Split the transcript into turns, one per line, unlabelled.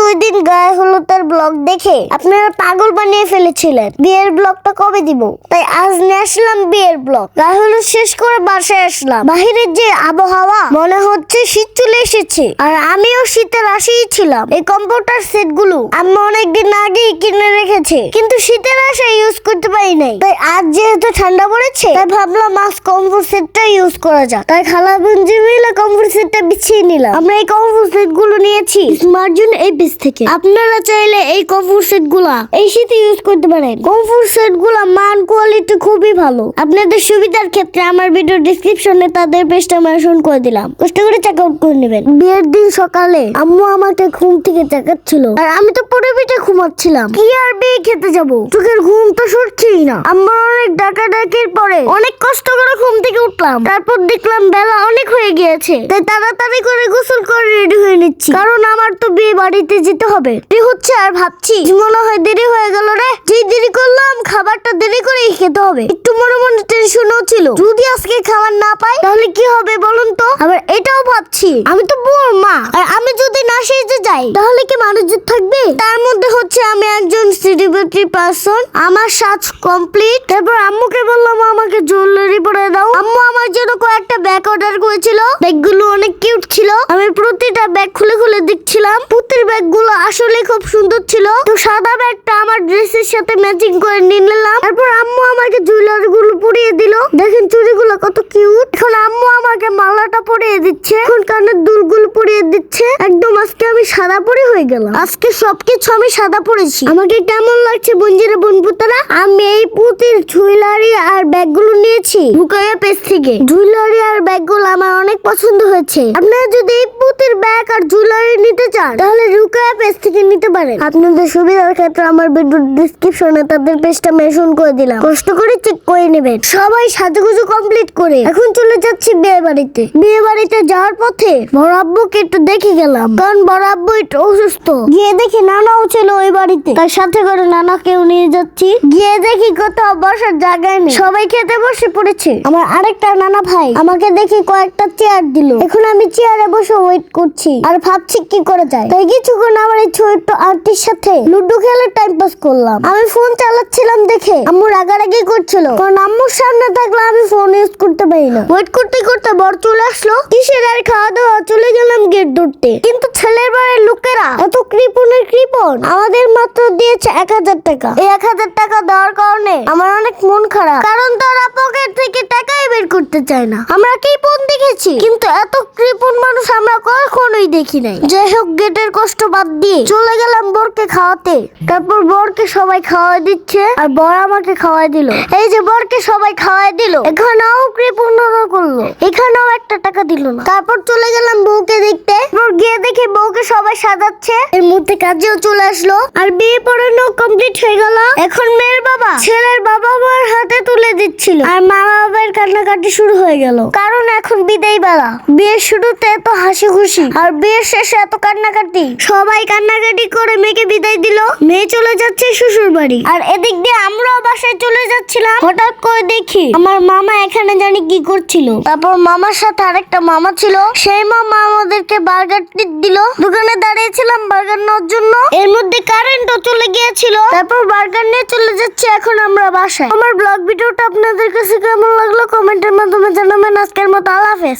ওই দিন গায়ে হলুদের ব্লগ দেখে আপনারা পাগল বানিয়ে ফেলেছিলেন বিয়ের ব্লগটা কবে দিব, তাই আজ নিয়ে আসলাম বিয়ের ব্লগ। গায়ে হলুদ শেষ করে বাসায় আসলাম। বাহিরের যে আবহাওয়া, মনে হচ্ছে শীত চলে এসেছে। আর আমিও শীতের আশায় ছিলাম। এই কম্পিউটার সেট গুলো আমি অনেকদিন আগেই কিনে রেখেছি, কিন্তু শীতের আশায় ইউজ করতে পারি নাই। তাই আজ যেহেতু ঠান্ডা পড়েছে, তাই ভাবলাম আজ কম্পিউটার সেটটা ইউজ করা যাক। তাই খালা বোনজি মিলে কম্পিউটার সেটটা বিছিয়ে নিলাম। আমরা এই কম্পিউটার সেট গুলো নিয়েছি স্মার্টজোন এই পেজ থেকে। আপনারা চাইলে এই কম্পিউটার সেট গুলা এই শীতে ইউজ করতে পারেন। কম্পিউটার সেট গুলা মান কোয়ালিটি খুবই ভালো। আপনাদের সুবিধার ক্ষেত্রে আমার ভিডিও ডেসক্রিপশনে তাদের পেজটা মেনশন করে দিলাম, কষ্ট করে চেক আউট করে নেবেন। বিয়ের দিন সকালে আম্মু আমাকে ঘুম থেকে জাগাচ্ছিল, আর আমি তো পুরো পিঠে ঘুমাচ্ছিলাম। কি আর বিয়ে খেতে যাব, চোখের ঘুম তো সরছেই না। আম্মা অনেক ডাকাডাকির পরে অনেক কষ্ট করে ঘুম থেকে উঠলাম। তারপর দেখলাম বেলা অনেক হয়ে গিয়েছে, তাই তাড়াতাড়ি করে গোসল করে রেডি হয়ে নিচ্ছি, কারণ আমার তো বিয়ে বাড়িতে যেতে হবে। দেরি হচ্ছে আর ভাবছি মনে হয় দেরি হয়ে গেল রে। যে দেরি করলাম খাবারটা দেরি করেই খেতে হবে। একটু মনে মনে টেনশনও ছিল, যদি আজকে খাবার না পাই তাহলে কি হবে বলুন তো। আবার এটাও ভাবছি আমি তো বুড়ো মা, আর আমি যদি না সেজে যাই তাহলে কি মানুষজন থাকবে। তার মধ্যে হচ্ছে আমি একজন সেলিব্রিটি পারসন, আমার সাজ কমপ্লিট। তারপর আম্মুকে বললাম আমাকে জুয়েলারি পরে দাও। আম্মু আমার জন্য কয়েকটা ব্যাগ অর্ডার করেছিল। ব্যাগগুলো অনেক কিউট ছিল। আমি প্রতিটা ব্যাগ খুলে খুলে দেখছিলাম। পুতির ব্যাগগুলো আসলে খুব সুন্দর ছিল। তো সাদা ব্যাগটা আমার ড্রেসের সাথে ম্যাচিং করে নিয়ে নিলাম। তারপর আম্মু আমাকে জুয়েলারি গুলো পরিয়ে দিল। দেখেন চুড়িগুলো কত কিউট। এখন আম্মু আমাকে মালাটা পরিয়ে দিচ্ছে, এখন কানের দুলগুলো পরিয়ে দিচ্ছে। একদম আজকে আমি সাদা পরি হয়ে গেলাম। আজকে সবকিছু আমি সাদা পরেছি। আমাকে কেমন লাগছে বঞ্জিরা বনপুতারা? আমি এই পুতির জুয়েলারি আর ব্যাগগুলো নিয়েছি রুকাইয়া পেজ থেকে। জুয়েলারি আর ব্যাগগুলো আমার অনেক পছন্দ হয়েছে। আপনারা যদি এই পুতির ব্যাগ আর জুয়েলারি নিতে চান তাহলে রুকাইয়া পেজ থেকে নিতে পারেন। আপনাদের সুবিধার ক্ষেত্রে আমার ভিডিও ডেসক্রিপশনে তাদের পেজটা মেনশন করে দিলাম, কষ্ট করে চেক করে নেবেন। সবাই সাজুগুজু কমপ্লিট করে এখন চলে যাচ্ছি বিয়ে বাড়িতে। বিয়ে বাড়িতে যাওয়ার পথে বড় আব্বুকে একটু দেখে গেলাম, কারণ বড় আব্বু একটু অসুস্থ। গিয়ে দেখি নানাও ছিল ওই বাড়িতে, তার সাথে করে নানাকেও নিয়ে যাচ্ছি। গিয়ে দেখি কোথাও বসার জায়গায় নেই, সবাই খেতে বসে পড়েছে। আমার আরেকটা নানা ভাই আমাকে দেখি কয়েকটা চেয়ার দিল। এখন আমি চেয়ারে বসে ওয়েট করছি আর ভাবছি কি করে যায়। তাই কিছুক্ষণ আমার এই ছোট্ট আন্টির সাথে লুডো খেলে টাইম পাস করলাম। আমি ফোন চালাচ্ছিলাম দেখে আম্মু রাগারাগি করছিল, কারণ আম্মুর সামনে থাকলে আমি ফোন ইউজ করতে পারি না। ওয়েট করতে করতে বর চলে আসলো। কিসের আর খাওয়া দাওয়া, চলে গেলাম গেট ধরতে। কিন্তু ছেলের বাড়ির লোকেরা এত কৃপণের কৃপণ, আমাদের মাত্র দিয়েছে 1000 টাকা। এই 1000 টাকা দেওয়ার কারণে আমার অনেক মন খারাপ, কারণ তারা পকেট থেকে টাকাই বের করতে চায় না। আমরা কৃপণ দেখেছি, কিন্তু এত কৃপণ মানুষ আমরা কখনোই দেখি নাই। যাই হোক, গেটের কষ্ট বাদ দিয়ে চলে গেলাম বরকে খাওয়াতে। তারপর বরকে সবাই খাওয়াই দিচ্ছে, আর বর আমাকে খাওয়াই দিল। এই যে বরকে সবাই খাওয়াই দিল, এখানেও কৃপণতা করলো, এখানেও একটা টাকা দিল না। তারপর চলে গেলাম বউকে দেখতে। তারপর গিয়ে দেখি বউকে সবাই সাজাচ্ছে। এর মধ্যে কাজেও চলে আসলো, আর বিয়ে পড়ানো কমপ্লিট হয়ে গেল। এখন মেয়ের বাবা ছেলের বাবা মার হাতে তুলে দিচ্ছিল, আর মা বাবার কান্নাকাটি শুরু হয়ে গেল, কারণ এখন বিদায় বেলা। বিয়ের শুরুতে এত হাসি খুশি, আর বিয়ের শেষে এত কান্নাকাটি। সবাই কান্নাকাটি করে মেয়েকে বিদায় দিল। মেয়ে চলে যাচ্ছে শ্বশুর বাড়ি, আর এদিক দিয়ে আমরাও বাসায় চলে যাচ্ছিলাম। হঠাৎ করে দেখি আমার মামা এখানে জানি কি করছিল। তারপর মামার সাথে আরেকটা মামা ছিল, সেই মামা আমাদেরকে বার্গার দিল। দোকানে দাঁড়িয়েছিলাম বার্গার নেওয়ার জন্য, এর মধ্যে কারেন্টও চলে গিয়েছিল। তারপর বার্গার নিয়ে চলে যাচ্ছি এখন আমরা বাসায়। আমার ব্লগ ভিডিওটা আপনাদের কাছে কেমন লাগলো কমেন্টের মাধ্যমে জানাবেন। আজকের মতো আল্লাহ হাফেজ।